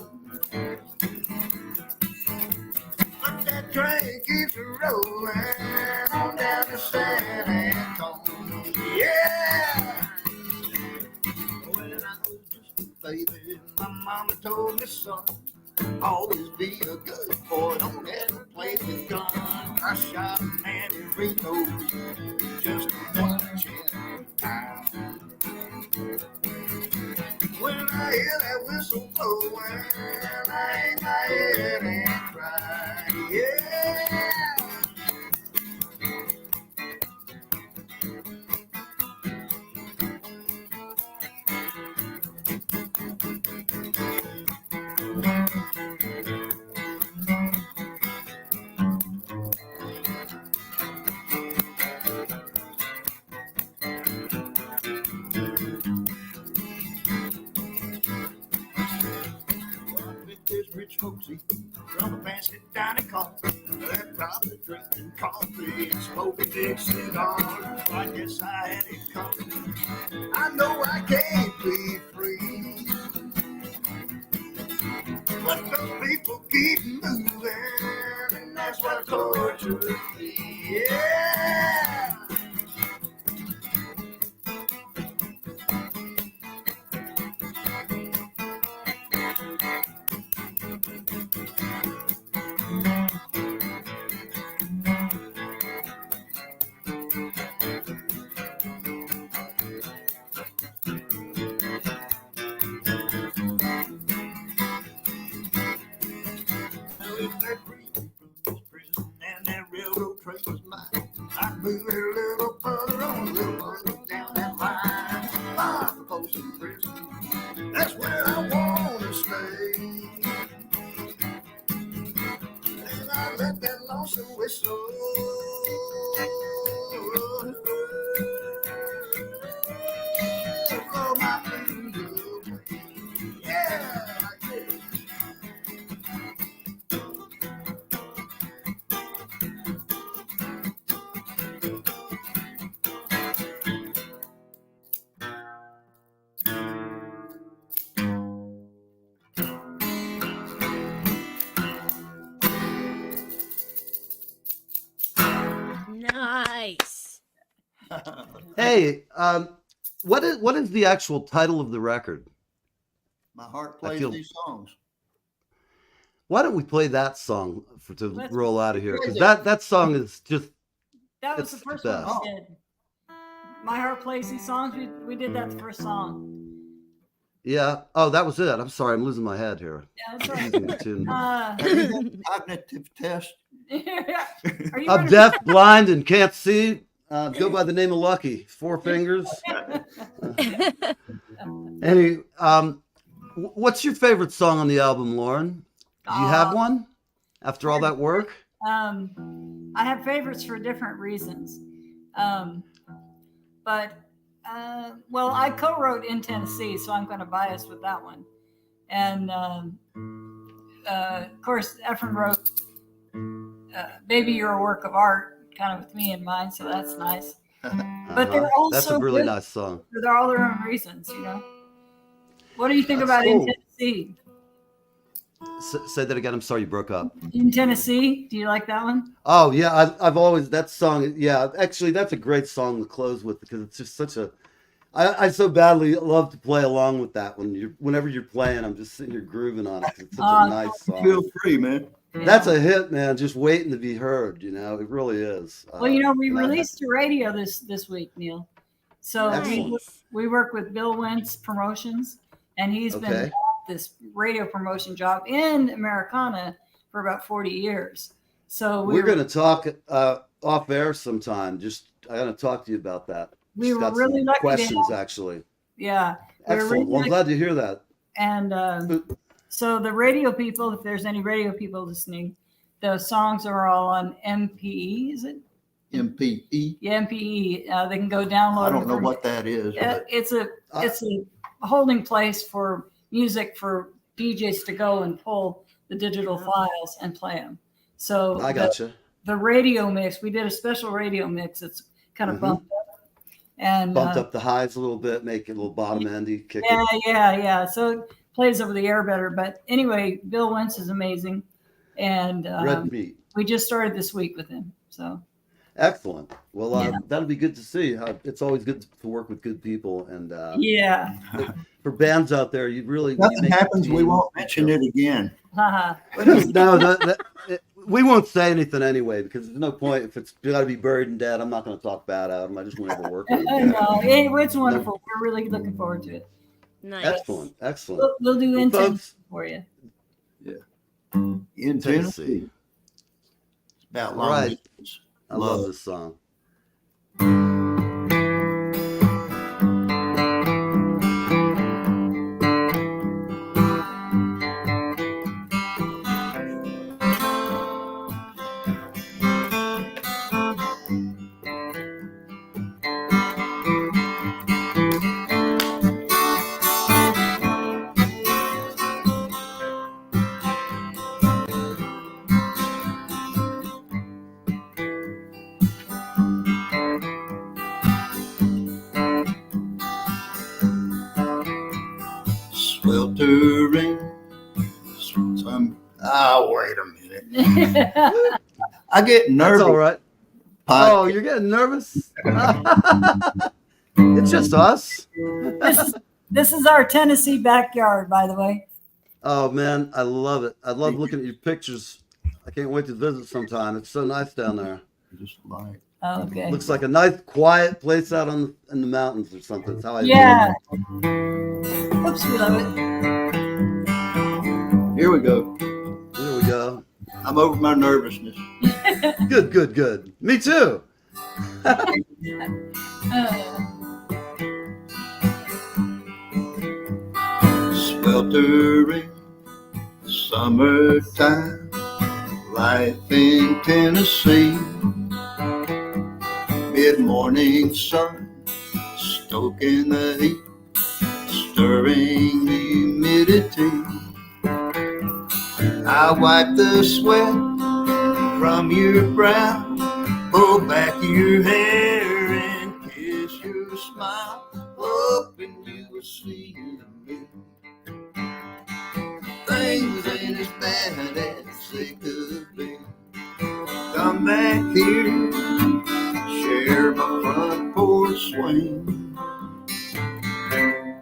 But that train keeps rolling on down to San Antonio. Yeah! When I was just a baby, my mama told me, son, always be a good boy, don't ever play with guns. I shot a man in Reno just for one chance. When I hear that whistle blowing, I hang my head and cry. Yeah. There's rich folks eating from a basket down in corner. They're probably drinking coffee and smoking big cigars. I guess I had it coming. I know I can't be free, but those people keep moving, and that's what tortures me. Yeah. If that prison and that railroad track was mine, I'd move it a little further on, a little further down that line. Far from Folsom Prison, that's where I want to stay. And I let that lonesome whistle blow my blues away. Yeah, like this. Hey, what is the actual title of the record? My heart I plays feel- these songs. Why don't we play that song to Let's- roll out of here? Because Crazy. that song is just That was the It's first the one best. we did. My Heart Plays These Songs. We did that the first song. yeah. Oh, that was it. I'm sorry, I'm losing my head here. Yeah, that's Losing the right. tune. Have you had a cognitive test? Are you I'm ready? deaf, blind, and can't see. Go by the name of Lucky. 4 fingers. Any, what's your favorite song on the album, Lauren? Do you have one after all that work? I have favorites for different reasons. But well, I co-wrote In Tennessee, so I'm kind of biased with that one. And of course, Efren wrote Baby, You're a Work of Art, kind of with me in mind, so that's nice. But they're also That's a really good. nice song. They're all their own reasons, you know. What do you think That's about cool. In Tennessee? Say that again. I'm sorry, you broke up. In Tennessee, do you like that one? Oh yeah, I've always that song. Yeah, actually, that's a great song to close with because it's just such a. I so badly love to play along with that whenever you're playing. I'm just sitting here grooving on it. 'Cause it's such a nice song. Feel free, man. That's a hit, man. Just waiting to be heard. You know, it really is. Well, you know, we and I- released to radio this week, Neil. So Excellent. we work with Bill Wentz Promotions, and he's been Okay. at this radio promotion job in Americana for about 40 years. So We're going to talk off air sometime. I got to talk to you about that. We Just were got really some lucky to questions, have- actually. yeah, we were Excellent. really Well, I'm lucky- glad to hear that. And so the radio people, if there's any radio people listening, the songs are all on MPE. Is it? MPE. Yeah, MPE. They can go download. I don't them know from- what that is. But It's a holding place for music for DJs to go and pull the digital files and play them. So I gotcha. the radio mix, we did a special radio mix that's kind of bumped up. And Bumped up the highs a little bit, make it a little bottom endy, kick it. yeah. So it plays over the air better. But anyway, Bill Wentz is amazing. And Red meat. we just started this week with him. So Excellent. Well, Yeah. that'll be good to see. It's always good to work with good people. And yeah. for bands out there, you really nothing make happens, the we team. won't mention it again. Haha. No, we won't say anything anyway because there's no point. If it's got to be buried and dead, I'm not going to talk bad out of them. I just want to work with them. No, it's wonderful. We're really looking forward to it. Nice. Excellent. Excellent. We'll do Well, intent folks, for you. In Tennessee. It's about All long right. distance. I love this song. Sweltering. Wait a minute. I get nervous. That's all right. Oh, you're getting nervous? It's just us. This is our Tennessee backyard, by the way. Oh man, I love it. I love looking at your pictures. I can't wait to visit sometime. It's so nice down there. Just like Okay. Looks like a nice, quiet place out in the mountains or something. That's how I Yeah. Oops, we love it. Here we go. There we go. I'm over my nervousness. Good. Me too. Sweltering summertime, life in Tennessee. Mid-morning sun, stoking the heat, stirring humidity. I wipe the sweat from your brow, pull back your hair and kiss your smile, hoping you will see me. Things ain't as bad as they could be. Come back here, share my front porch swing.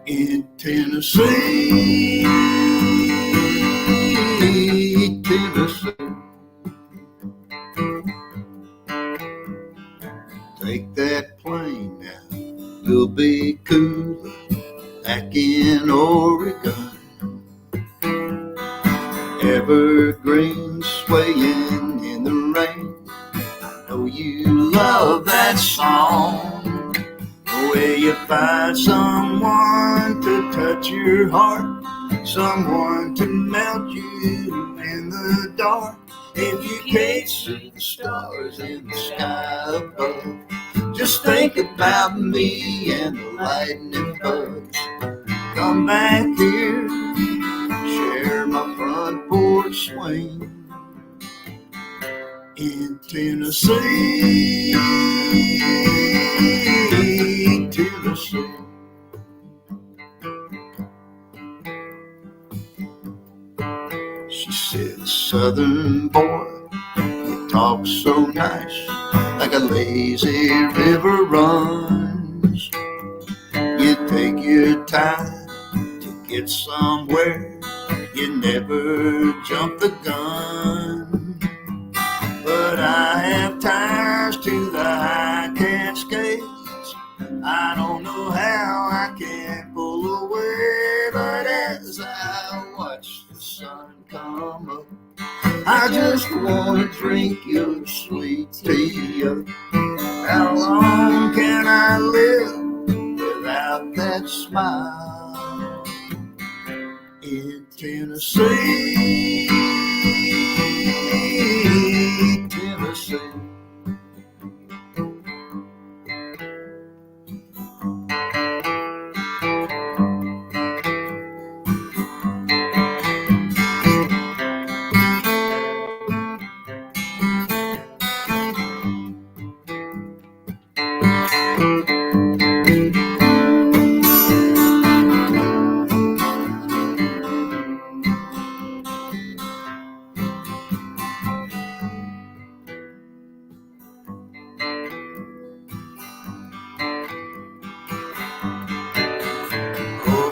In Tennessee, Tennessee. Take that plane now, you'll be cooler back in Oregon. Evergreen swaying in the rain. I know you love that song. The way you find someone to touch your heart, someone to melt you in the dark. If you can't see the stars in the sky above, just think about me and the lightning bugs. Come back here, share my front porch swing. In Tennessee, Tennessee. She said, Southern boy, you talk so nice, like a lazy river runs. You take your time to get somewhere, you never jump the gun. But I have ties to the high Cascades. I don't know how I can pull away, but as I watch the sun come up, I just want to drink your sweet tea up. How long can I live without that smile? In Tennessee, Tennessee.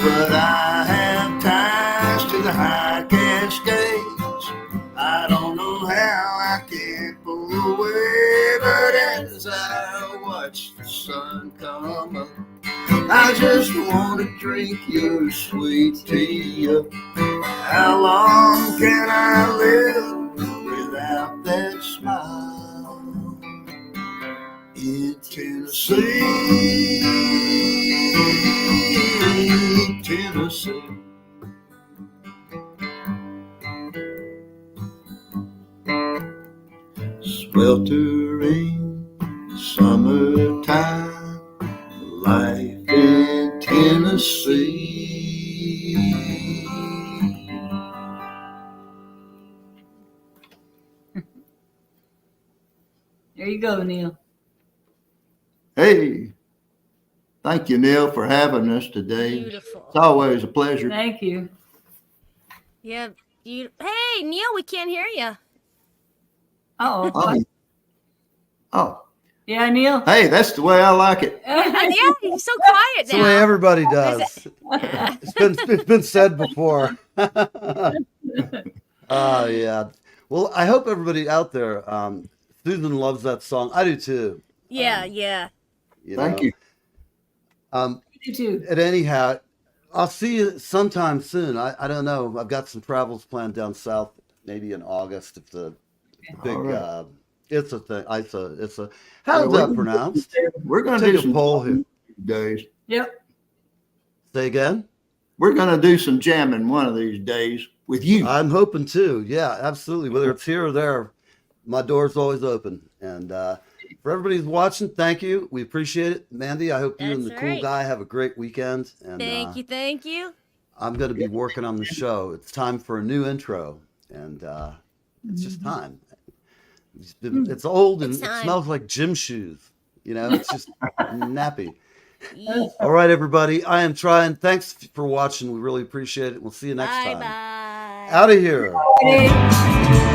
But I have ties to the high Cascades. I don't know how I can pull away, but as I watch the sun come up, I just want to drink your sweet tea up. How long can I live without that smile? In Tennessee, Tennessee. Sweltering summertime, life in Tennessee. There you go, Neil. Hey, thank you, Neil, for having us today. Beautiful. It's always a pleasure. Thank you. Yeah. Hey, Neil, we can't hear you. Oh. Oh. Yeah, Neil. Hey, that's the way I like it. Yeah, he's so quiet It's now. the way everybody does. It's been said before. Yeah. Well, I hope everybody out there, Susan loves that song. I do too. Yeah. Thank you. You too. And anyhow, I'll see you sometime soon. I don't know. I've got some travels planned down south, maybe in August. If the big, All right. it's a thing. It's a. How's that pronounced? We're going to Take do a some poll here. days. Yep. Say again. We're going to do some jamming one of these days with you. I'm hoping to. Yeah, absolutely. Whether it's here or there, my door's always open. And for everybody who's watching, thank you. We appreciate it. Mandy, I hope you and the That's cool right. guy have a great weekend. And Thank you. I'm going to be working on the show. It's time for a new intro. And it's just time. It's old and It's it time. smells like gym shoes. You know, it's just nappy. All right, everybody. I am trying. Thanks for watching. We really appreciate it. We'll see you next time. Bye. Out of here. Bye.